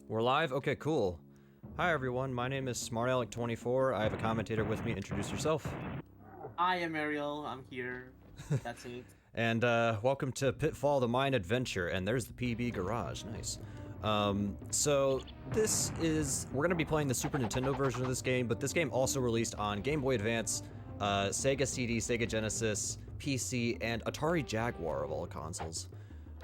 We're live? Okay, cool. Hi everyone, my name is smartalec24. I have a commentator with me. Introduce yourself. I am Ariel, I'm here. That's it. And welcome to Pitfall, the Mayan adventure. And there's the PB garage. Nice. So this is, we're gonna be playing the Super Nintendo version of this game, but this game also released on Game Boy Advance, Sega CD, Sega Genesis, PC, and Atari Jaguar of all consoles.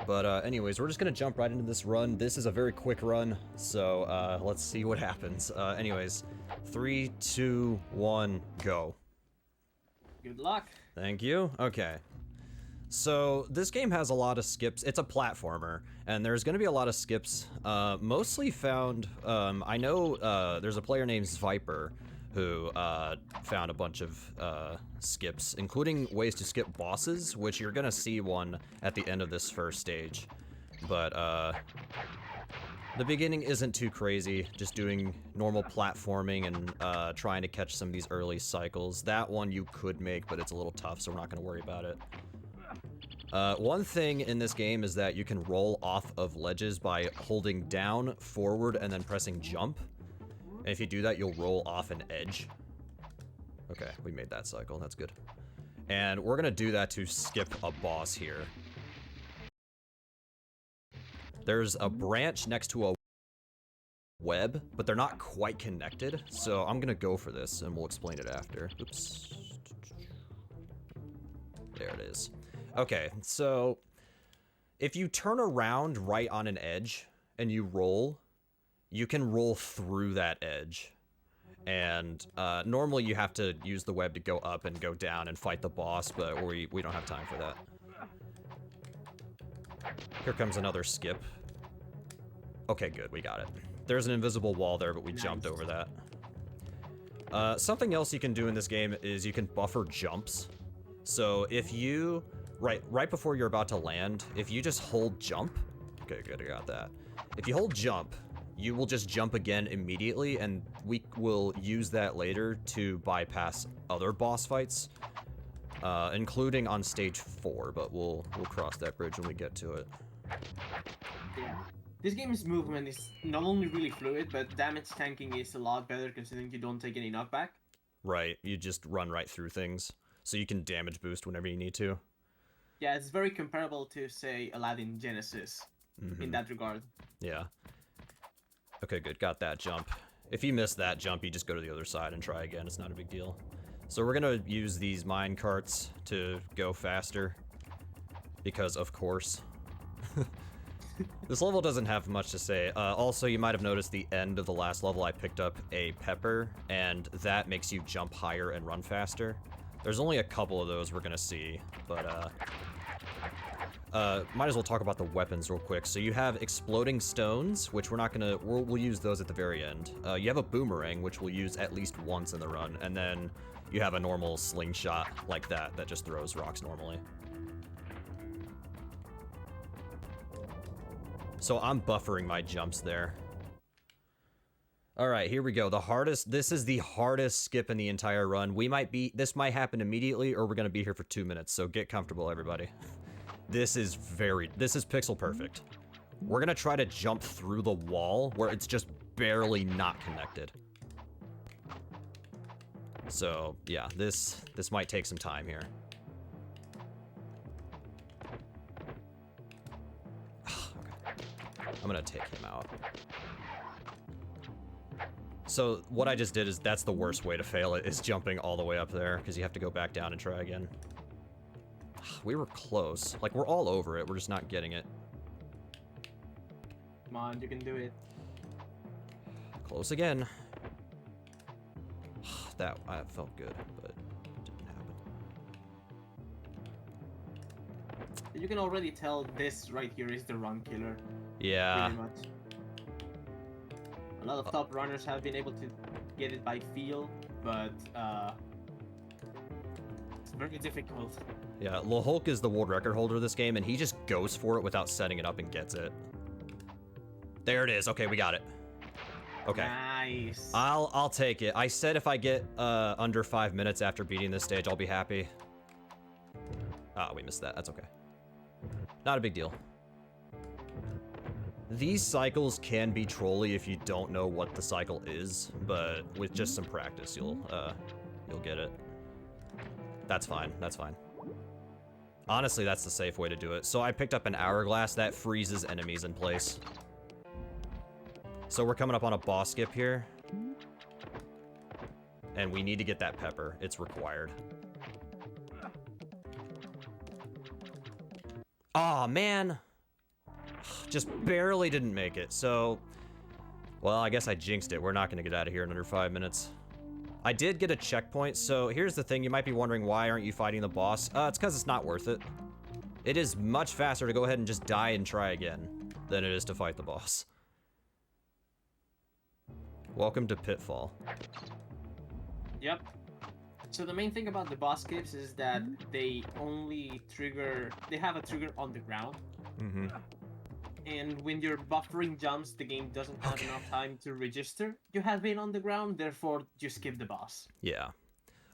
But anyways, we're just gonna jump right into this run. This is a very quick run, so let's see what happens. Anyways, 3, 2, 1, go. Good luck. Thank you. Okay. So this game has a lot of skips. It's a platformer, and there's going to be a lot of skips. Mostly found. I know there's a player named Viper who found a bunch of skips, including ways to skip bosses, which you're going to see one at the end of this first stage. But the beginning isn't too crazy, just doing normal platforming and trying to catch some of these early cycles. That one you could make, but it's a little tough, so we're not going to worry about it. One thing in this game is that you can roll off of ledges by holding down, forward, and then pressing jump. And if you do that, you'll roll off an edge. Okay, we made that cycle, that's good. And we're going to do that to skip a boss here. There's a branch next to a web, but they're not quite connected, so I'm gonna go for this, and we'll explain it after. Oops. There it is. Okay, so if you turn around right on an edge and you roll, you can roll through that edge. And normally you have to use the web to go up and go down and fight the boss, but we don't have time for that. Here comes another skip. Okay, good, we got it. There's an invisible wall there, but we jumped over that. Something else you can do in this game is you can buffer jumps. So if you, right before you're about to land, if you just hold jump, okay, good, I got that. If you hold jump, you will just jump again immediately, and we will use that later to bypass other boss fights. Including on stage 4, but we'll cross that bridge when we get to it. Yeah. This game's movement is not only really fluid, but damage tanking is a lot better considering you don't take any knockback. Right, you just run right through things, so you can damage boost whenever you need to. Yeah, it's very comparable to, say, Aladdin Genesis in that regard. Yeah. Okay, good, got that jump. If you miss that jump, you just go to the other side and try again, it's not a big deal. So we're gonna use these mine carts to go faster, because of course. This level doesn't have much to say. Also, you might have noticed the end of the last level I picked up a pepper, and that makes you jump higher and run faster. There's only a couple of those we're gonna see, but might as well talk about the weapons real quick. So you have exploding stones, which we're not gonna, we'll use those at the very end. You have a boomerang, which we'll use at least once in the run, and then you have a normal slingshot like that just throws rocks normally. So I'm buffering my jumps there. Alright, here we go. This is the hardest skip in the entire run. This might happen immediately, or we're gonna be here for 2 minutes, so get comfortable, everybody. This is pixel perfect. We're gonna try to jump through the wall where it's just barely not connected. So, yeah, this might take some time here. Okay. I'm gonna take him out. So, what I just did is, that's the worst way to fail it, is jumping all the way up there, because you have to go back down and try again. We were close. Like, we're all over it, we're just not getting it. Come on, you can do it. Close again. That felt good, but it didn't happen. You can already tell this right here is the run killer. Yeah. Pretty much. A lot of top runners have been able to get it by feel, but it's very difficult. Yeah, Hulk is the world record holder of this game, and he just goes for it without setting it up and gets it. There it is. Okay, we got it. Okay. Nice. I'll take it. I said if I get under 5 minutes after beating this stage, I'll be happy. Ah, we missed that. That's okay. Not a big deal. These cycles can be trolly if you don't know what the cycle is, but with just some practice, you'll get it. That's fine, that's fine. Honestly, that's the safe way to do it. So I picked up an hourglass that freezes enemies in place. So we're coming up on a boss skip here. And we need to get that pepper. It's required. Aw, man. Just barely didn't make it. So, well, I guess I jinxed it. We're not going to get out of here in under 5 minutes. I did get a checkpoint. So here's the thing. You might be wondering, why aren't you fighting the boss? It's because it's not worth it. It is much faster to go ahead and just die and try again than it is to fight the boss. Welcome to Pitfall. Yep. So the main thing about the boss skips is that they only trigger, they have a trigger on the ground. Mm-hmm. And when you're buffering jumps, the game doesn't have enough time to register you have been on the ground, therefore you skip the boss. Yeah.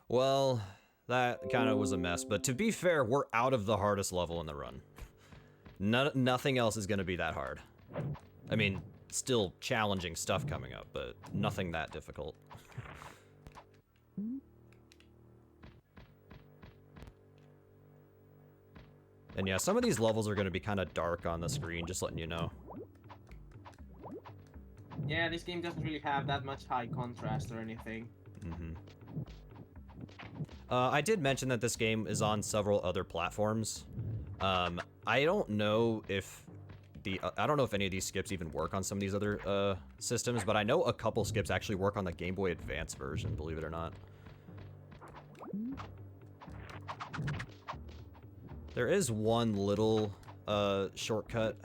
Well, that kind of was a mess, but to be fair, we're out of the hardest level in the run. Nothing else is going to be that hard. I mean, still challenging stuff coming up, but nothing that difficult. And yeah, some of these levels are going to be kind of dark on the screen, just letting you know. Yeah, this game doesn't really have that much high contrast or anything. Mm-hmm. I did mention that this game is on several other platforms. I don't know if any of these skips even work on some of these other systems, but I know a couple skips actually work on the Game Boy Advance version, believe it or not. There is one little shortcut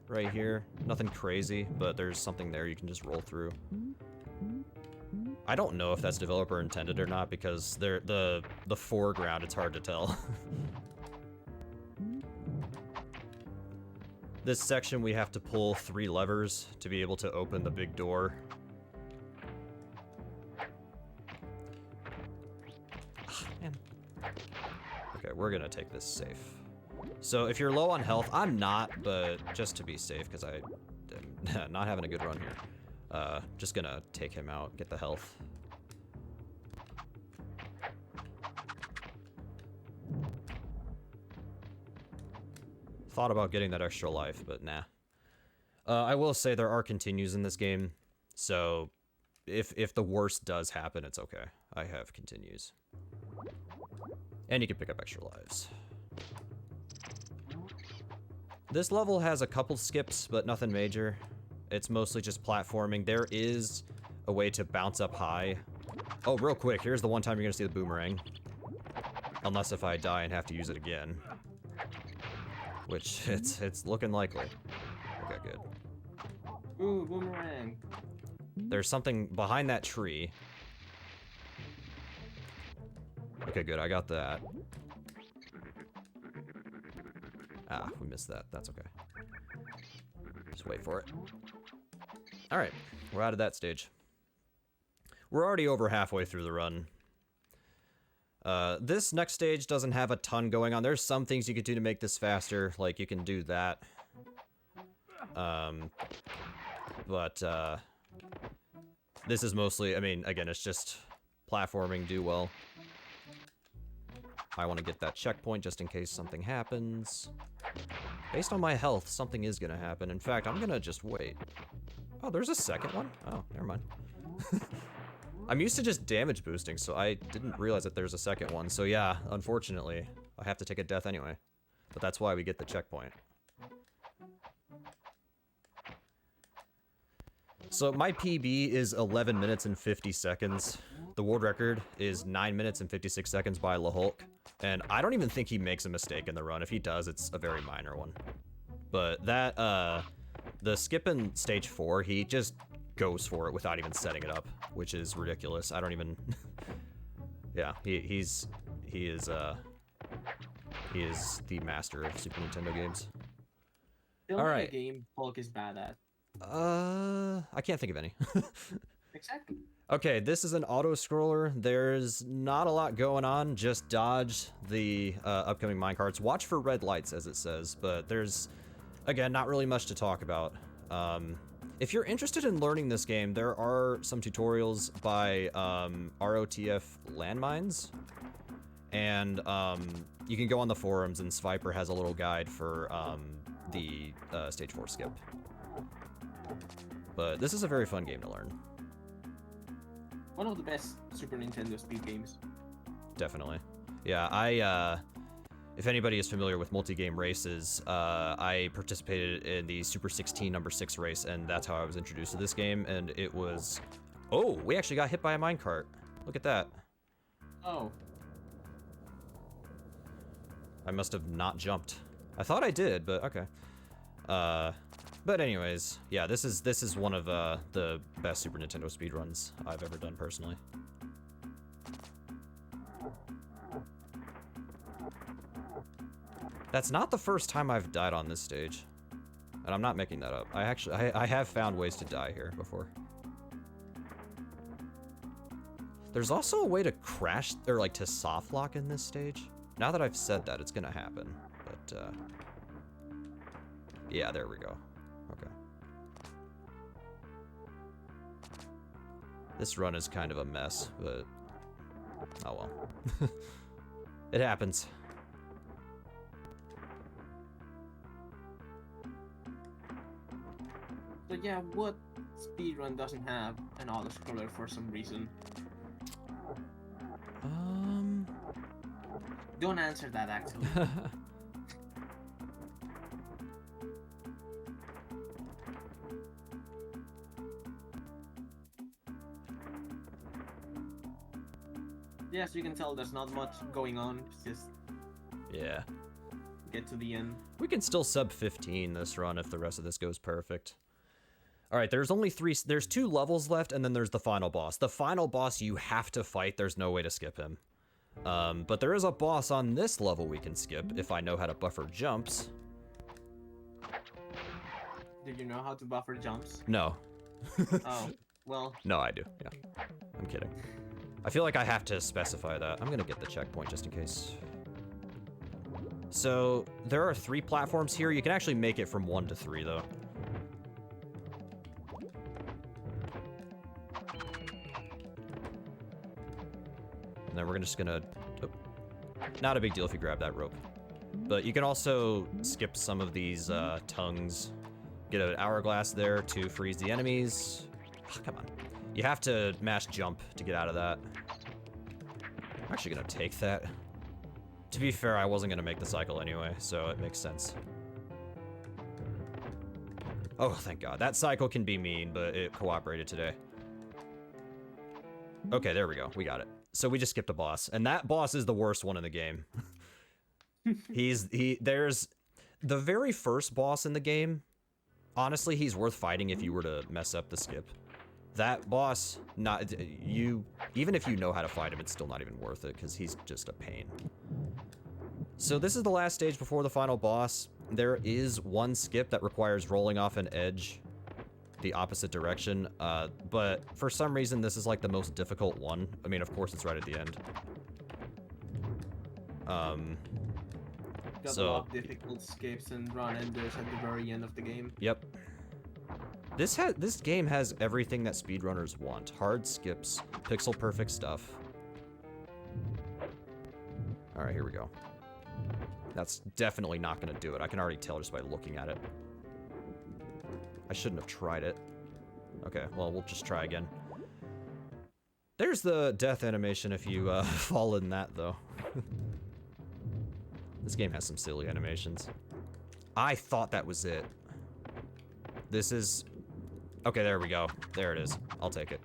right here. Nothing crazy, but there's something there you can just roll through. I don't know if that's developer intended or not, because the foreground, it's hard to tell. This section, we have to pull 3 levers to be able to open the big door. Man. Okay, we're gonna take this safe. So if you're low on health, I'm not, but just to be safe, because I am not having a good run here. Just gonna take him out, get the health. Thought about getting that extra life, but nah. I will say there are continues in this game, so if the worst does happen, it's okay. I have continues. And you can pick up extra lives. This level has a couple skips, but nothing major. It's mostly just platforming. There is a way to bounce up high. Oh, real quick, here's the one time you're gonna see the boomerang. Unless if I die and have to use it again. Which, it's looking likely. Okay, good. Ooh, boomerang. There's something behind that tree. Okay, good, I got that. Ah, we missed that. That's okay. Just wait for it. Alright, we're out of that stage. We're already over halfway through the run. This next stage doesn't have a ton going on. There's some things you could do to make this faster, like you can do that. This is mostly, I mean, again, it's just platforming, do well. I want to get that checkpoint just in case something happens. Based on my health, something is going to happen. In fact, I'm going to just wait. Oh, there's a second one? Oh, never mind. I'm used to just damage boosting, so I didn't realize that there's a second one. So yeah, unfortunately, I have to take a death anyway. But that's why we get the checkpoint. So my PB is 11 minutes and 50 seconds. The world record is 9 minutes and 56 seconds by LaHulk. And I don't even think he makes a mistake in the run. If he does, it's a very minor one. But that, the skip in stage 4, he just goes for it without even setting it up, which is ridiculous. I don't even... Yeah, he is the master of Super Nintendo games. All right. Game Hulk is bad at. I can't think of any. Exactly. Okay, this is an auto-scroller. There's not a lot going on. Just dodge the upcoming minecarts. Watch for red lights, as it says, but there's, again, not really much to talk about. If you're interested in learning this game, there are some tutorials by ROTF Landmines, and you can go on the forums, and Sviper has a little guide for the Stage 4 skip. But this is a very fun game to learn. One of the best Super Nintendo speed games. Definitely. Yeah, if anybody is familiar with multi-game races, I participated in the Super 16 number 6 race, and that's how I was introduced to this game, and it was... Oh, we actually got hit by a minecart. Look at that. Oh. I must have not jumped. I thought I did, but okay. But anyways, yeah, this is one of the best Super Nintendo speedruns I've ever done personally. That's not the first time I've died on this stage. And I'm not making that up. I have found ways to die here before. There's also a way to crash, or like to soft lock in this stage. Now that I've said that, it's gonna happen. But, yeah, there we go. Okay. This run is kind of a mess, but, oh well. It happens. But yeah, what speedrun doesn't have an auto-scroller for some reason? Don't answer that, actually. Yes, you can tell there's not much going on. It's just... Yeah. Get to the end. We can still sub 15 this run if the rest of this goes perfect. All right, there's 2 levels left, and then there's the final boss. The final boss you have to fight. There's no way to skip him. But there is a boss on this level we can skip if I know how to buffer jumps. Did you know how to buffer jumps? No. Oh, well. No, I do. Yeah. I'm kidding. I feel like I have to specify that. I'm gonna get the checkpoint just in case. So there are 3 platforms here. You can actually make it from 1 to 3 though. And then we're just gonna... Oh, not a big deal if you grab that rope. But you can also skip some of these tongues. Get an hourglass there to freeze the enemies. Oh, come on. You have to mash jump to get out of that. I'm actually gonna take that. To be fair, I wasn't gonna make the cycle anyway, so it makes sense. Oh, thank God. That cycle can be mean, but it cooperated today. Okay, there we go. We got it. So we just skipped a boss, and that boss is the worst one in the game. There's the very first boss in the game. Honestly, he's worth fighting if you were to mess up the skip. That boss, even if you know how to fight him, it's still not even worth it because he's just a pain. So this is the last stage before the final boss. There is one skip that requires rolling off an edge the opposite direction, but for some reason this is like the most difficult one. I mean, of course it's right at the end. Got a lot of difficult skips and run enders at the very end of the game. Yep. This game has everything that speedrunners want. Hard skips, pixel perfect stuff. All right, here we go. That's definitely not gonna do it. I can already tell just by looking at it. I shouldn't have tried it. Okay, well, we'll just try again. There's the death animation if you fall in that, though. This game has some silly animations. I thought that was it. This is... Okay, there we go. There it is. I'll take it.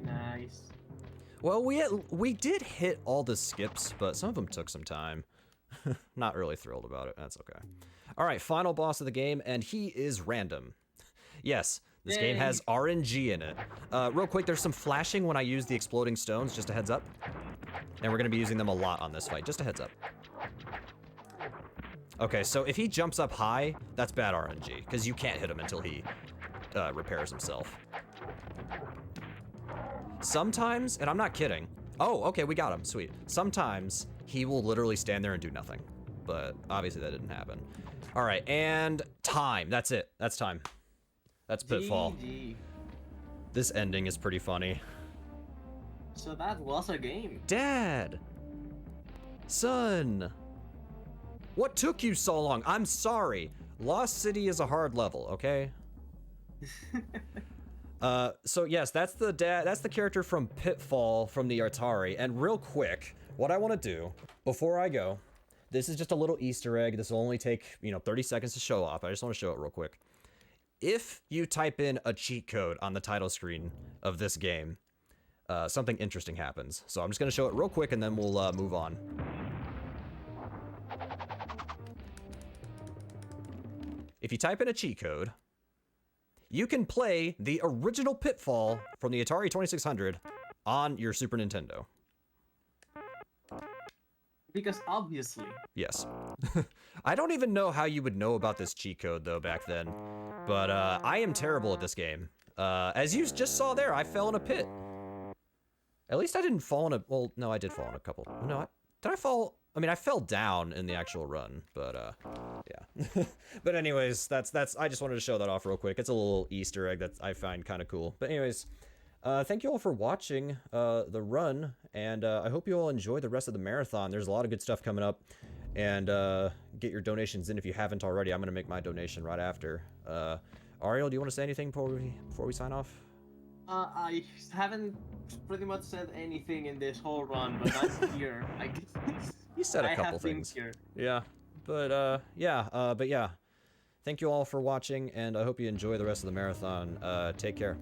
Nice. Well, we did hit all the skips, but some of them took some time. Not really thrilled about it. That's okay. All right, final boss of the game, and he is random. Yes, this game has RNG in it. Real quick, there's some flashing when I use the exploding stones, just a heads up. And we're gonna be using them a lot on this fight, just a heads up. Okay, so if he jumps up high, that's bad RNG, because you can't hit him until he repairs himself. Sometimes, and I'm not kidding. Oh, okay, we got him, sweet. Sometimes he will literally stand there and do nothing, but obviously that didn't happen. All right, and time, that's it, that's time. That's Pitfall. GG. This ending is pretty funny. So that was a game. Dad! Son! What took you so long? I'm sorry. Lost City is a hard level, okay? So yes, that's the character from Pitfall from the Atari. And real quick, what I want to do before I go, this is just a little Easter egg. This will only take, 30 seconds to show off. I just want to show it real quick. If you type in a cheat code on the title screen of this game, something interesting happens. So I'm just going to show it real quick and then we'll move on. If you type in a cheat code, you can play the original Pitfall from the Atari 2600 on your Super Nintendo. Because obviously. Yes. I don't even know how you would know about this cheat code, though, back then. But I am terrible at this game. As you just saw there, I fell in a pit. At least I didn't fall in a... Well, no, I did fall in a couple. No, did I fall... I mean, I fell down in the actual run, but, yeah. But anyways, that's... I just wanted to show that off real quick. It's a little Easter egg that I find kind of cool. But anyways, thank you all for watching the run, and I hope you all enjoy the rest of the marathon. There's a lot of good stuff coming up, and get your donations in if you haven't already. I'm going to make my donation right after. Ariel, do you want to say anything before we sign off? I haven't pretty much said anything in this whole run, but I'm here. I guess. You said a couple things. Yeah, but yeah. Thank you all for watching, and I hope you enjoy the rest of the marathon. Take care.